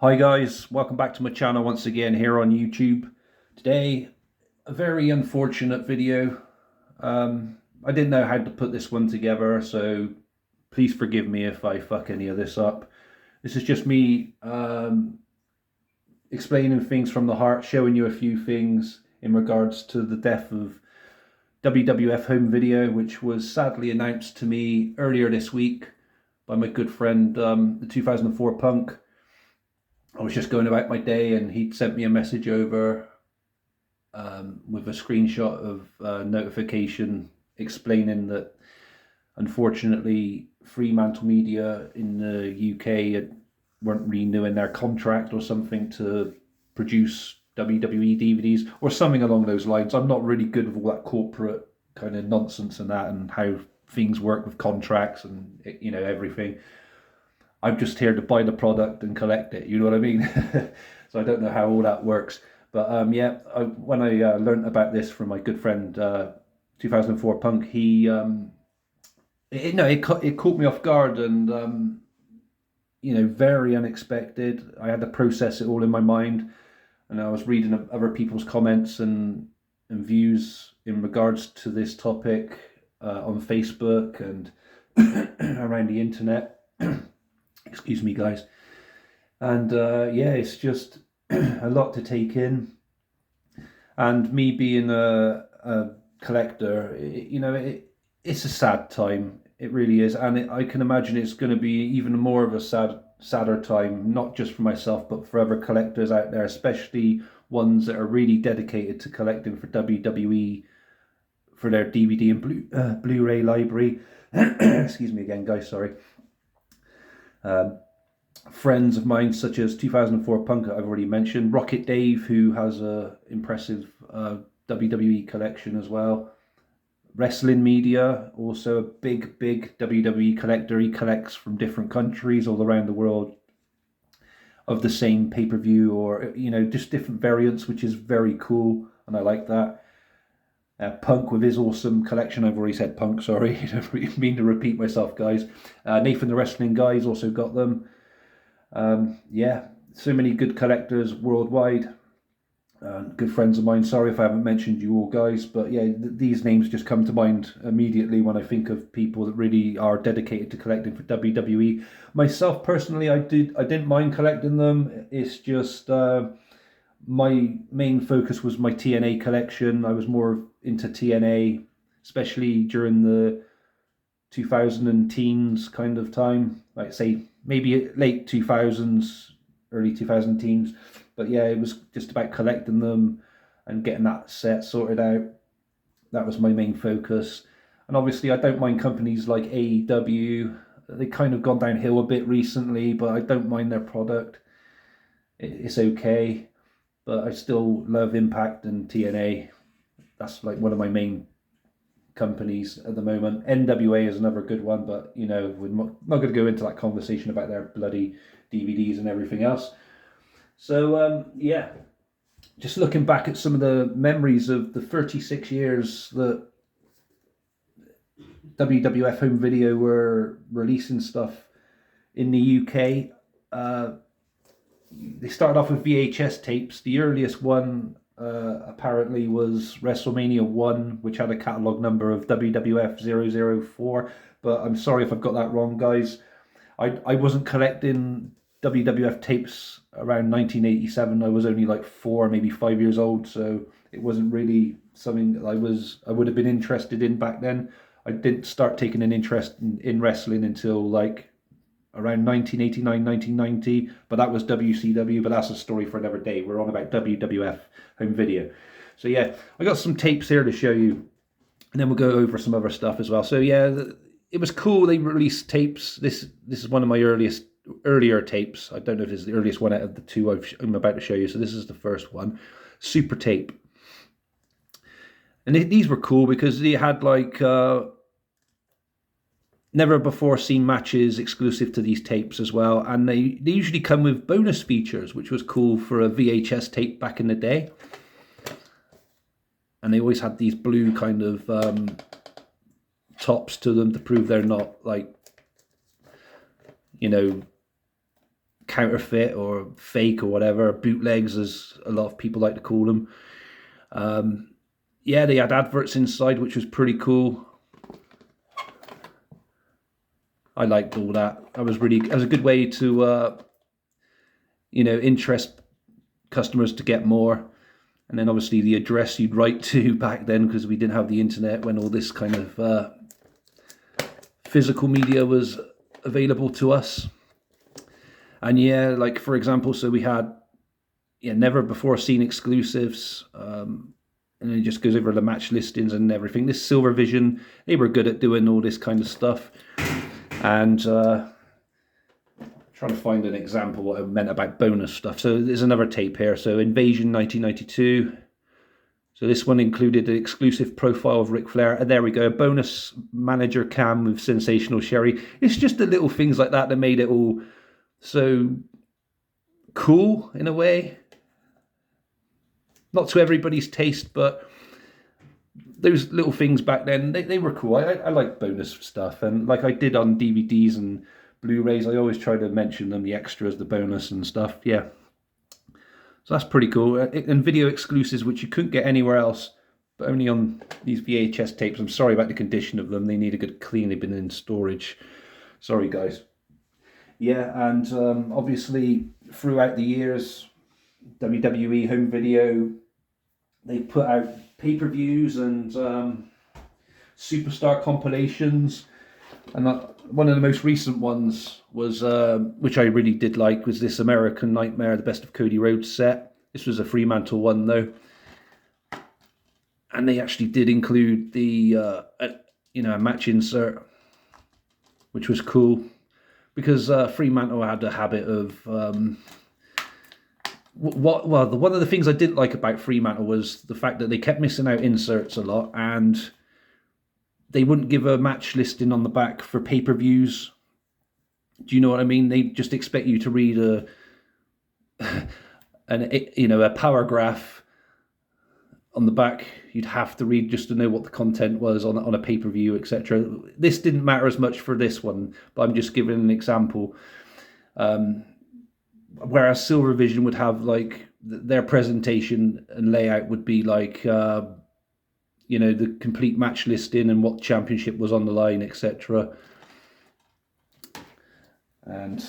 Hi guys, welcome back to my channel once again here on YouTube. Today, a very unfortunate video. I didn't know how to put this one together, so please forgive me if I fuck any of this up. This is just me explaining things from the heart, showing you a few things in regards to the death of WWF Home Video, which was sadly announced to me earlier this week by my good friend, the 2004 Punk. I was just going about my day and he'd sent me a message over with a screenshot of a notification explaining that unfortunately Fremantle Media in the UK weren't renewing their contract or something to produce WWE DVDs or something along those lines. I'm not really good with all that corporate kind of nonsense and that and how things work with contracts and everything. I'm just here to buy the product and collect it. You know what I mean? So I don't know how all that works. But when I learned about this from my good friend, 2004 Punk, it caught me off guard and very unexpected. I had to process it all in my mind, and I was reading other people's comments and views in regards to this topic on Facebook and around the internet. Excuse me, guys. And it's just a lot to take in. And me being a collector, it's a sad time. It really is. And I can imagine it's going to be even more of a sadder time, not just for myself, but for other collectors out there, especially ones that are really dedicated to collecting for WWE, for their DVD and Blu-ray library. Excuse me again, guys, sorry. Friends of mine such as 2004 Punk, I've already mentioned, Rocket Dave, who has a impressive WWE collection as well. Wrestling Media, also a big WWE collector. He collects from different countries all around the world of the same pay-per-view, or just different variants, which is very cool, and I like that. Punk with his awesome collection. I've already said Punk, sorry. I don't mean to repeat myself, guys. Nathan the Wrestling Guy's also got them. So many good collectors worldwide. Good friends of mine. Sorry if I haven't mentioned you all, guys, but yeah, these names just come to mind immediately when I think of people that really are dedicated to collecting for WWE. Myself personally, I didn't mind collecting them. It's just my main focus was my TNA collection. I was more into TNA, especially during the 2000 teens kind of time, like say maybe late 2000s, early 2000 teens. But yeah, it was just about collecting them and getting that set sorted out. That was my main focus. And obviously I don't mind companies like AEW. They kind of gone downhill a bit recently, but I don't mind their product. It's okay. But I still love Impact and TNA. That's like one of my main companies at the moment. NWA is another good one, but we're not going to go into that conversation about their bloody DVDs and everything else. So just looking back at some of the memories of the 36 years that WWF Home Video were releasing stuff in the UK. They started off with VHS tapes. The earliest one apparently was WrestleMania 1, which had a catalogue number of WWF 004. But I'm sorry if I've got that wrong, guys. I wasn't collecting WWF tapes around 1987. I was only like 4, maybe 5 years old, so it wasn't really something that I would have been interested in back then. I didn't start taking an interest in wrestling until like around 1989, 1990, but that was WCW, but that's a story for another day. We're on about WWF Home Video. So yeah, I got some tapes here to show you, and then we'll go over some other stuff as well. So yeah, it was cool. They released tapes. This is one of my earlier tapes. I don't know if it's the earliest one out of the two I'm about to show you. So this is the first one, Super Tape. And these were cool because they had like never before seen matches exclusive to these tapes as well, and they usually come with bonus features, which was cool for a VHS tape back in the day. And they always had these blue kind of tops to them to prove they're not like counterfeit or fake or whatever, bootlegs as a lot of people like to call them. Yeah, they had adverts inside, which was pretty cool. I liked all that. That was a good way to interest customers to get more. And then obviously the address you'd write to back then, because we didn't have the internet when all this kind of physical media was available to us. And yeah, like for example, so we had never before seen exclusives, and it just goes over the match listings and everything. This Silver Vision, they were good at doing all this kind of stuff. And trying to find an example what I meant about bonus stuff. So there's another tape here. So Invasion 1992. So this one included an exclusive profile of Ric Flair. And there we go, a bonus manager cam with Sensational Sherry. It's just the little things like that that made it all so cool in a way. Not to everybody's taste, but those little things back then, they were cool. I like bonus stuff. And like I did on DVDs and Blu-rays, I always try to mention them, the extras, the bonus and stuff. Yeah. So that's pretty cool. And video exclusives, which you couldn't get anywhere else, but only on these VHS tapes. I'm sorry about the condition of them. They need a good clean. They've been in storage. Sorry, guys. Yeah, and obviously throughout the years, WWE Home Video, they put out pay-per-views and superstar compilations. And one of the most recent ones was, which I really did like, was this American Nightmare, the Best of Cody Rhodes set. This was a Fremantle one though. And they actually did include the, a match insert, which was cool. Because Fremantle had a habit of, one of the things I didn't like about Fremantle was the fact that they kept missing out inserts a lot, and they wouldn't give a match listing on the back for pay-per-views. Do you know what I mean? They just expect you to read a paragraph on the back. You'd have to read just to know what the content was on a pay-per-view, etc. This didn't matter as much for this one, but I'm just giving an example. Whereas Silver Vision would have like their presentation and layout would be like the complete match listing and what championship was on the line, etc. And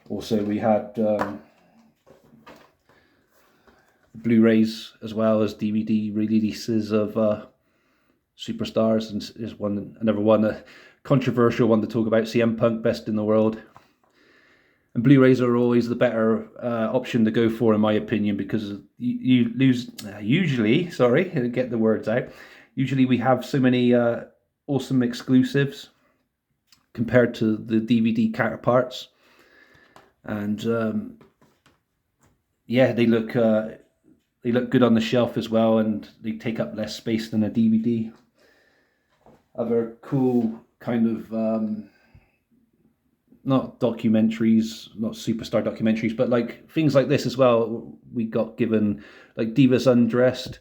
also we had Blu-rays as well as DVD releases of superstars, and is another one, a controversial one to talk about, CM Punk, Best in the World. And Blu-rays are always the better option to go for, in my opinion, because you lose, usually get the words out, usually we have so many awesome exclusives compared to the DVD counterparts. And they look good on the shelf as well, and they take up less space than a DVD. Other cool kind of not documentaries, not superstar documentaries, but like things like this as well. We got given like Divas Undressed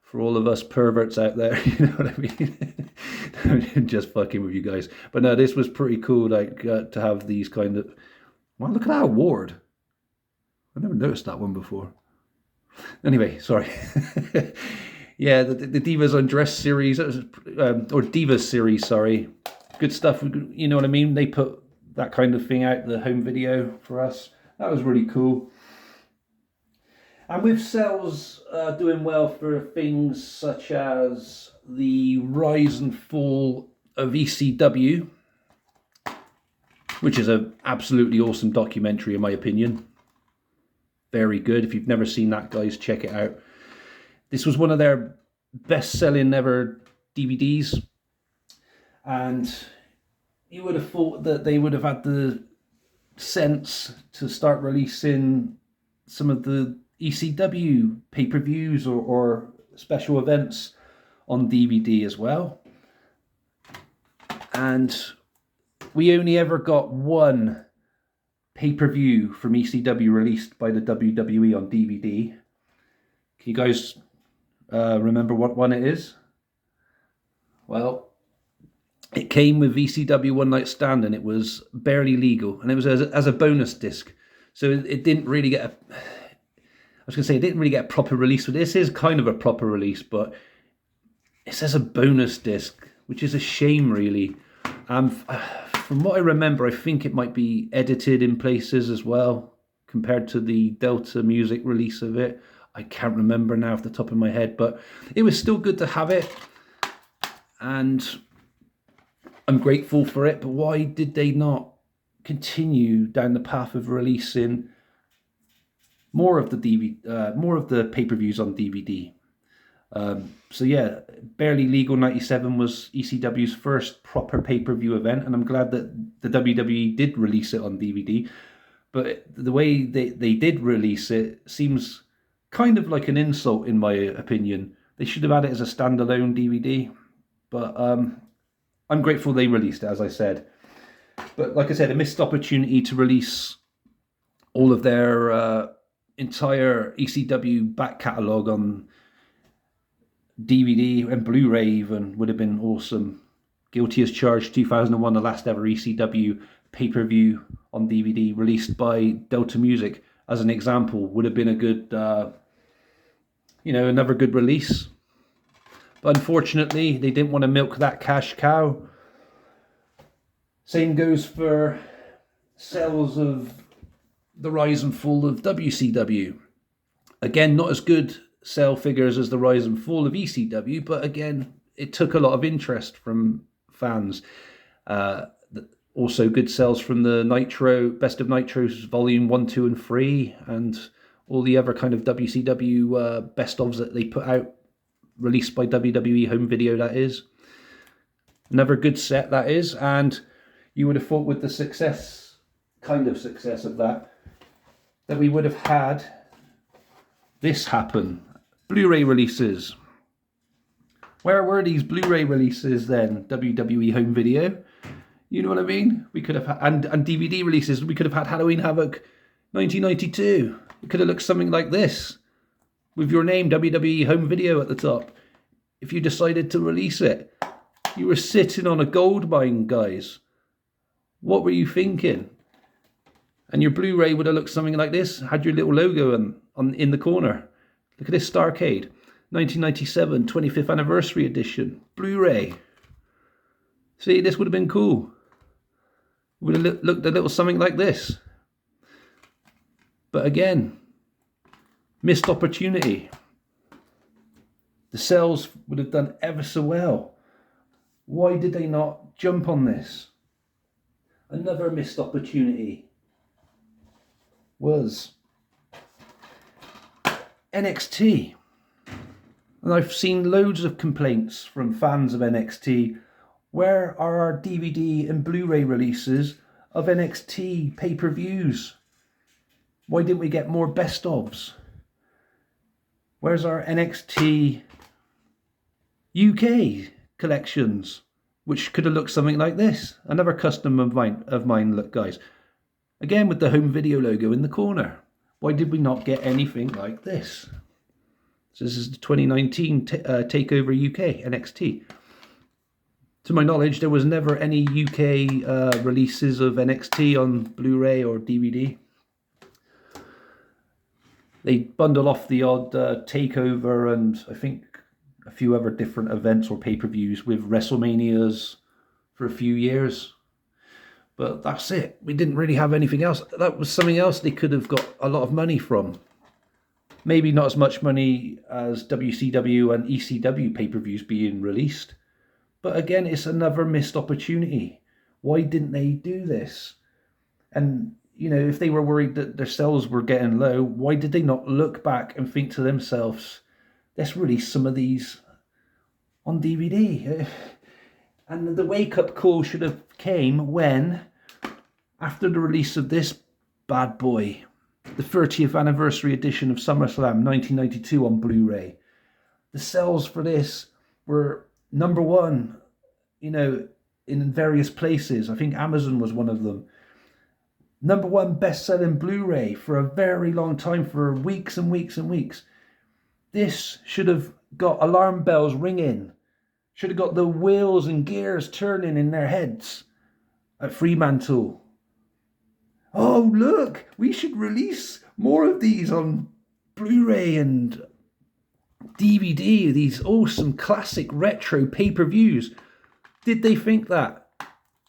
for all of us perverts out there. You know what I mean? I'm just fucking with you guys. But no, this was pretty cool. Like to have these kind of. Wow, look at that award! I never noticed that one before. Anyway, sorry. Yeah, the Divas Undressed series, or Divas series, sorry. Good stuff. You know what I mean? They put that kind of thing out, the home video for us. That was really cool. And with sales doing well for things such as the rise and fall of ECW, which is an absolutely awesome documentary in my opinion. Very good. If you've never seen that, guys, check it out. This was one of their best-selling ever DVDs. And you would have thought that they would have had the sense to start releasing some of the ECW pay-per-views or special events on DVD as well. And we only ever got one pay-per-view from ECW released by the WWE on DVD. Can you guys remember what one it is? Well, it came with VCW One Night Stand, and it was barely legal, and it was as a bonus disc. So it didn't really get I was going to say, it didn't really get a proper release, but this is kind of a proper release, but it says a bonus disc, which is a shame, really. From what I remember, I think it might be edited in places as well, compared to the Delta Music release of it. I can't remember now off the top of my head, but it was still good to have it, and I'm grateful for it. But why did they not continue down the path of releasing more of the more of the pay-per-views on DVD? So yeah, Barely Legal 97 was ECW's first proper pay-per-view event, and I'm glad that the WWE did release it on DVD. But the way they did release it seems kind of like an insult, in my opinion. They should have had it as a standalone DVD. But I'm grateful they released it, as I said. But like I said, a missed opportunity to release all of their entire ECW back catalogue on DVD and Blu-ray even would have been awesome. Guilty as Charged 2001, the last ever ECW pay-per-view on DVD released by Delta Music, as an example, would have been a good, another good release. But unfortunately, they didn't want to milk that cash cow. Same goes for sales of the rise and fall of WCW. Again, not as good sale figures as the rise and fall of ECW, but again, it took a lot of interest from fans. Also good sales from the Nitro, Best of Nitros Volume 1, 2 and 3, and all the other kind of WCW best ofs that they put out, released by WWE Home Video, that is. Another good set, that is, and you would have thought with the success of that we would have had this happen. Blu-ray releases. Where were these Blu-ray releases then? WWE Home Video. You know what I mean? We could have had, and DVD releases. We could have had Halloween Havoc 1992. It could have looked something like this, with your name, WWE Home Video, at the top. If you decided to release it, you were sitting on a gold mine, guys. What were you thinking? And your Blu-ray would have looked something like this. Had your little logo in the corner. Look at this Starrcade, 1997, 25th anniversary edition, Blu-ray. See, this would have been cool. It would have looked a little something like this. But again, missed opportunity. The sales would have done ever so well. Why did they not jump on this? Another missed opportunity was NXT. And I've seen loads of complaints from fans of NXT. Where are our DVD and Blu-ray releases of NXT pay-per-views? Why didn't we get more best-ofs? Where's our NXT UK collections, which could have looked something like this? Another custom of mine, look, guys. Again, with the Home Video logo in the corner. Why did we not get anything like this? So this is the 2019 TakeOver UK NXT. To my knowledge, there was never any UK releases of NXT on Blu-ray or DVD. They bundle off the odd TakeOver and I think a few other different events or pay-per-views with WrestleManias for a few years. But that's it. We didn't really have anything else. That was something else they could have got a lot of money from. Maybe not as much money as WCW and ECW pay-per-views being released. But again, it's another missed opportunity. Why didn't they do this? And, if they were worried that their sales were getting low, why did they not look back and think to themselves, let's release some of these on DVD? And the wake-up call should have came when, after the release of this bad boy, the 30th anniversary edition of SummerSlam 1992 on Blu-ray, the sales for this were number one, in various places. I think Amazon was one of them. Number one best-selling Blu-ray for a very long time, for weeks and weeks and weeks. This should have got alarm bells ringing. Should have got the wheels and gears turning in their heads at Fremantle. Oh, look, we should release more of these on Blu-ray and DVD, these awesome classic retro pay-per-views. Did they think that?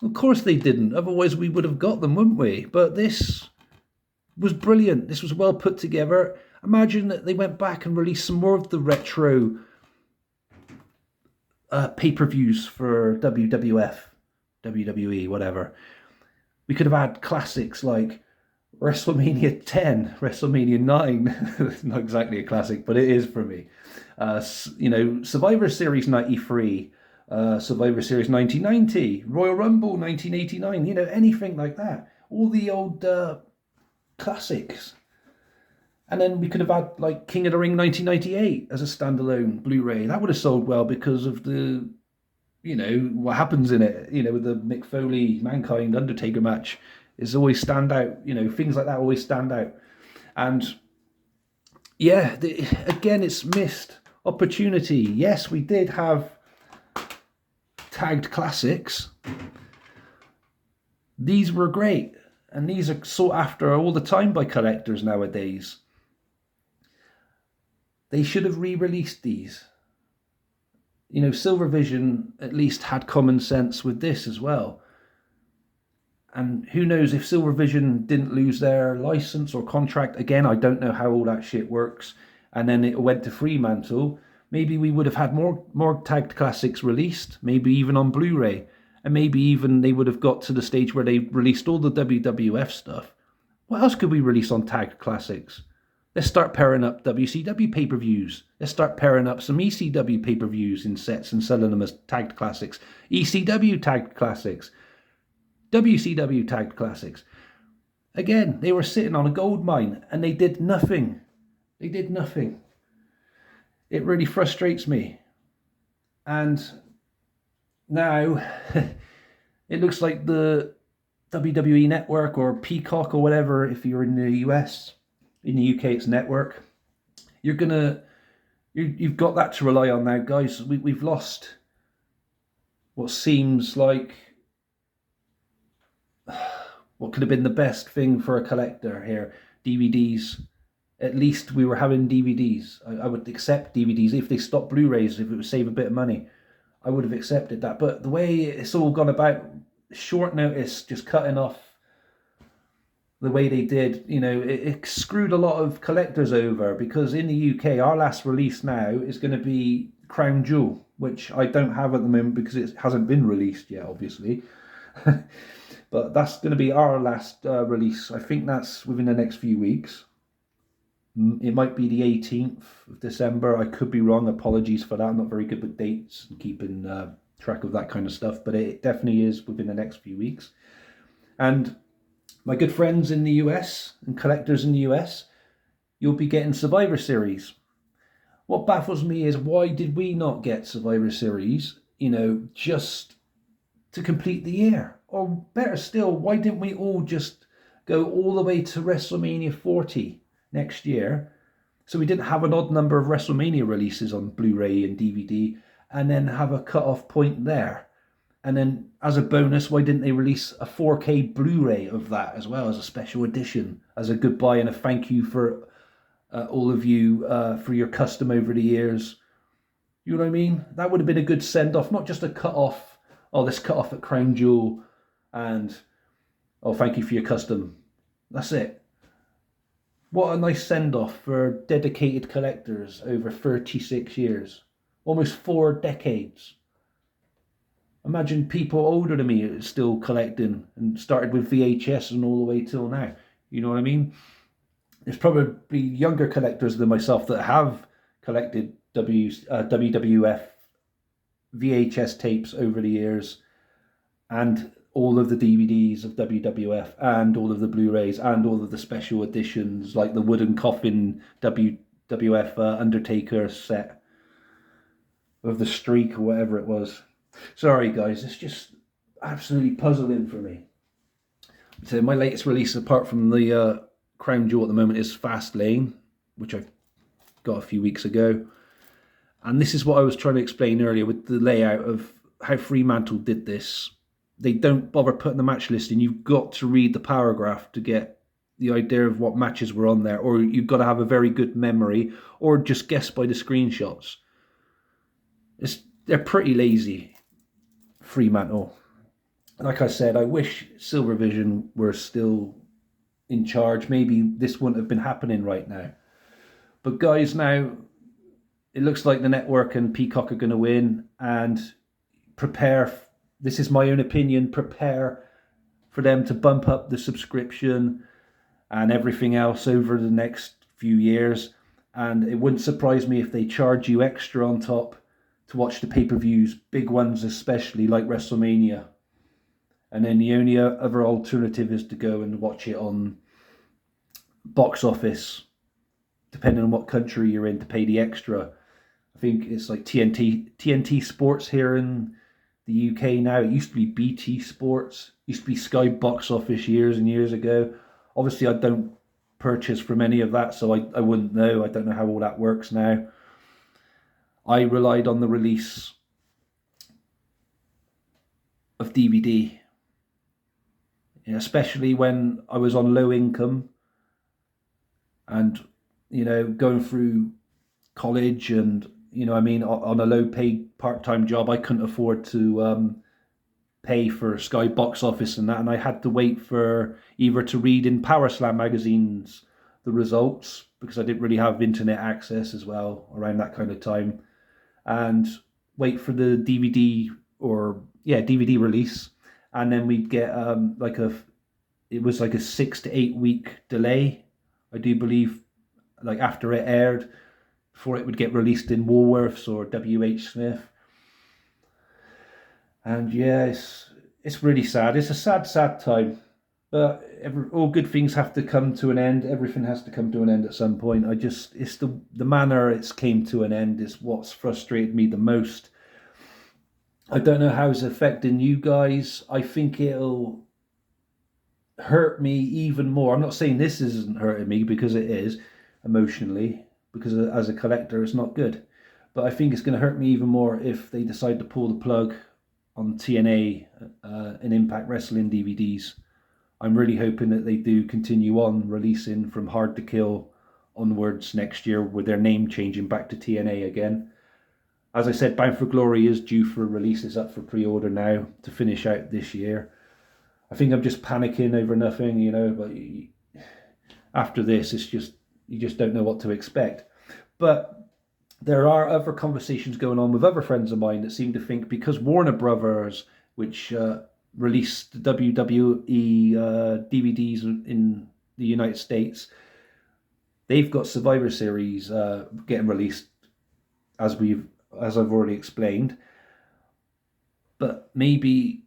Of course they didn't, otherwise we would have got them, wouldn't we? But this was brilliant. This was well put together. Imagine that they went back and released some more of the retro pay-per-views for WWF, WWE, whatever. We could have had classics like WrestleMania 10, WrestleMania 9. It's not exactly a classic, but it is for me. Survivor Series 93, Survivor Series 1990, Royal Rumble 1989, anything like that. All the old classics. And then we could have had like King of the Ring 1998 as a standalone Blu-ray. That would have sold well because of the, what happens in it, with the Mick Foley, Mankind, Undertaker match is always stand out. Things like that always stand out. And yeah, again, it's missed opportunity. Yes, we did have tagged classics. These were great. And these are sought after all the time by collectors nowadays. They should have re-released these. Silvervision at least had common sense with this as well. And who knows if Silvervision didn't lose their license or contract. Again, I don't know how all that shit works. And then it went to Fremantle. Maybe we would have had more tagged classics released. Maybe even on Blu-ray. And maybe even they would have got to the stage where they released all the WWF stuff. What else could we release on tagged classics? Let's start pairing up WCW pay-per-views. Let's start pairing up some ECW pay-per-views in sets and selling them as tagged classics. ECW tagged classics. WCW tagged classics. Again, they were sitting on a gold mine and they did nothing. They did nothing. It really frustrates me. And now it looks like the WWE Network or Peacock or whatever, if you're in the US, in the UK it's Network. You've got that to rely on now, guys. We've lost what seems like what could have been the best thing for a collector here. DVDs. At least we were having DVDs. I would accept DVDs if they stopped Blu-rays, if it would save a bit of money. I would have accepted that. But the way it's all gone about, short notice, just cutting off the way they did, it screwed a lot of collectors over, because in the UK, our last release now is going to be Crown Jewel, which I don't have at the moment because it hasn't been released yet, obviously. But that's going to be our last release. I think that's within the next few weeks. It might be the 18th of December. I could be wrong. Apologies for that. I'm not very good with dates and keeping track of that kind of stuff. But it definitely is within the next few weeks. And my good friends in the US and collectors in the US, you'll be getting Survivor Series. What baffles me is, why did we not get Survivor Series, just to complete the year? Or better still, why didn't we all just go all the way to WrestleMania 40 next year, so we didn't have an odd number of WrestleMania releases on Blu-ray and DVD, and then have a cut-off point there? And then as a bonus, why didn't they release a 4K Blu-ray of that as well, as a special edition, as a goodbye and a thank you for all of you for your custom over the years? You know what I mean? That would have been a good send-off, not just a cut-off. Oh, let's cut off at Crown Jewel and, oh, thank you for your custom. That's it. What a nice send-off for dedicated collectors over 36 years. Almost 4 decades. Imagine people older than me still collecting and started with VHS and all the way till now. You know what I mean? There's probably younger collectors than myself that have collected WWF VHS tapes over the years, and all of the DVDs of WWF, and all of the Blu-rays, and all of the special editions, like the wooden coffin WWF Undertaker set of the Streak or whatever it was. Sorry guys, it's just absolutely puzzling for me. So my latest release, apart from the Crown Jewel at the moment, is Fastlane, which I got a few weeks ago. And this is what I was trying to explain earlier with the layout of how Fremantle did this. They don't bother putting the match list in. You've got to read the paragraph to get the idea of what matches were on there, or you've got to have a very good memory, or just guess by the screenshots. They're pretty lazy, Fremantle. Like I said, I wish Silvervision were still in charge. Maybe this wouldn't have been happening right now. But guys, now it looks like the network and Peacock are going to win, and prepare. This is my own opinion. Prepare for them to bump up the subscription and everything else over the next few years. And it wouldn't surprise me if they charge you extra on top to watch the pay-per-views, big ones especially, like WrestleMania. And then the only other alternative is to go and watch it on box office, depending on what country you're in, to pay the extra. I think it's like TNT Sports here in the UK now. It used to be BT Sports. It used to be Sky Box Office years and years ago. Obviously, I don't purchase from any of that, so I wouldn't know. I don't know how all that works now. I relied on the release of DVD, especially when I was on low income and, going through college and, on a low paid part-time job. I couldn't afford to pay for Sky Box Office and that, and I had to wait for either to read in Power Slam magazines the results, because I didn't really have internet access as well around that kind of time, and wait for the DVD DVD release, and then we'd get it was like a 6 to 8 week delay, I do believe, like after it aired, before it would get released in Woolworths or WH Smith. And yeah, it's really sad. It's a sad time. But all good things have to come to an end. Everything has to come to an end at some point. It's the manner it's came to an end is what's frustrated me the most. I don't know how it's affecting you guys. I think it'll hurt me even more. I'm not saying this isn't hurting me, because it is emotionally, because as a collector it's not good. But I think it's going to hurt me even more if they decide to pull the plug on TNA and Impact Wrestling DVDs. I'm really hoping that they do continue on releasing from Hard to Kill onwards next year, with their name changing back to TNA again. As I said, Bound for Glory is due for release. It's up for pre-order now to finish out this year. I think I'm just panicking over nothing, but after this, it's just, you just don't know what to expect. But there are other conversations going on with other friends of mine that seem to think, because Warner Brothers, which released WWE DVDs in the United States, they've got Survivor Series getting released, as I've already explained. But maybe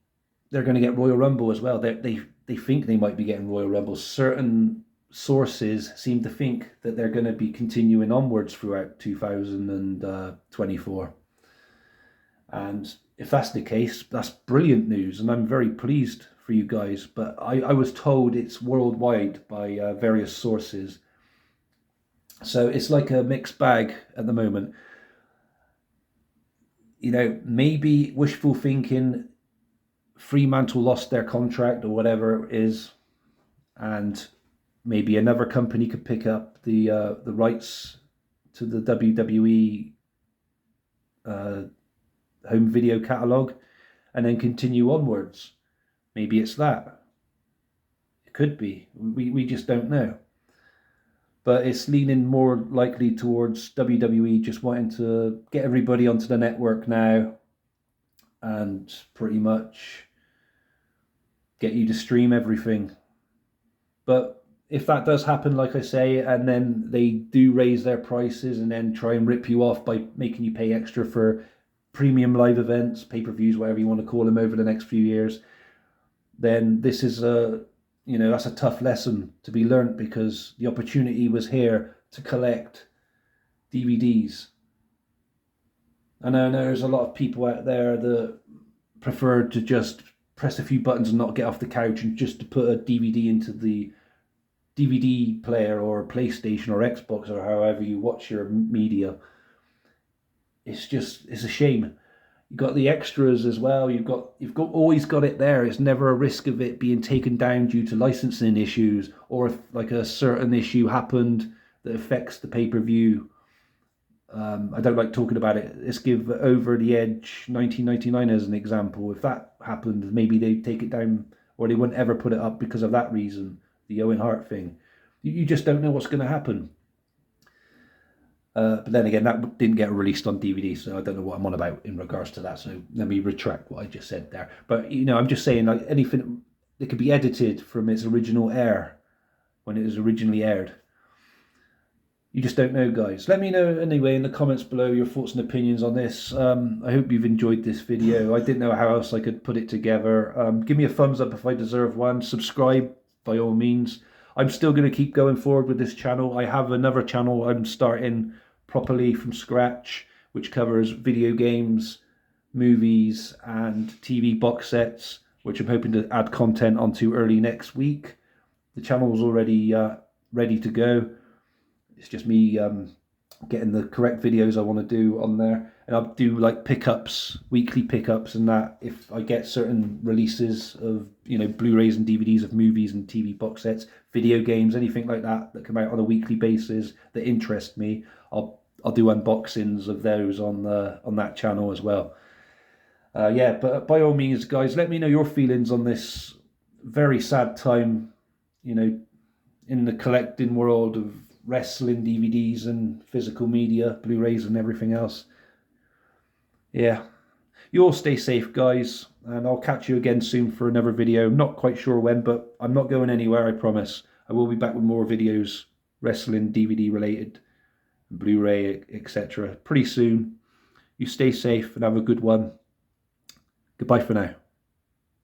they're going to get Royal Rumble as well. They think they might be getting Royal Rumble. Certain sources seem to think that they're going to be continuing onwards throughout 2024. And if that's the case, that's brilliant news, and I'm very pleased for you guys. But I was told it's worldwide by various sources. So it's like a mixed bag at the moment. Maybe wishful thinking, Fremantle lost their contract or whatever it is, and maybe another company could pick up the rights to the WWE home video catalogue and then continue onwards. Maybe it's that. It could be. We just don't know. But it's leaning more likely towards WWE just wanting to get everybody onto the network now and pretty much get you to stream everything. But if that does happen, like I say, and then they do raise their prices and then try and rip you off by making you pay extra for premium live events, pay-per-views, whatever you want to call them, over the next few years, then this is that's a tough lesson to be learnt, because the opportunity was here to collect DVDs. I know there's a lot of people out there that prefer to just press a few buttons and not get off the couch, and just to put a DVD into the DVD player or PlayStation or Xbox or however you watch your media. it's a shame. You've got the extras as well. You've got always got it there. It's never a risk of it being taken down due to licensing issues, or if like a certain issue happened that affects the pay-per-view. I don't like talking about it. Let's give Over the Edge 1999 as an example. If that happened, maybe they'd take it down, or they wouldn't ever put it up because of that reason, the Owen Hart thing. You just don't know what's going to happen. But then again, that didn't get released on DVD, so I don't know what I'm on about in regards to that. So let me retract what I just said there. But I'm just saying, like anything that could be edited from its original air when it was originally aired. You just don't know, guys. Let me know anyway in the comments below your thoughts and opinions on this. I hope you've enjoyed this video. I didn't know how else I could put it together. Give me a thumbs up if I deserve one. Subscribe by all means. I'm still going to keep going forward with this channel. I have another channel I'm starting properly from scratch, which covers video games, movies, and TV box sets, which I'm hoping to add content onto early next week. The channel is already ready to go. It's just me getting the correct videos I want to do on there. And I'll do like pickups, weekly pickups, and that if I get certain releases of Blu-rays and DVDs of movies and TV box sets, video games, anything like that come out on a weekly basis that interest me, I'll do unboxings of those on that channel as well. Yeah, but by all means, guys, let me know your feelings on this very sad time, in the collecting world of wrestling DVDs and physical media, Blu-rays and everything else. Yeah, you all stay safe, guys, and I'll catch you again soon for another video. Not quite sure when, but I'm not going anywhere, I promise. I will be back with more videos, wrestling DVD related, Blu-ray, etc. pretty soon. You stay safe and have a good one. Goodbye for now.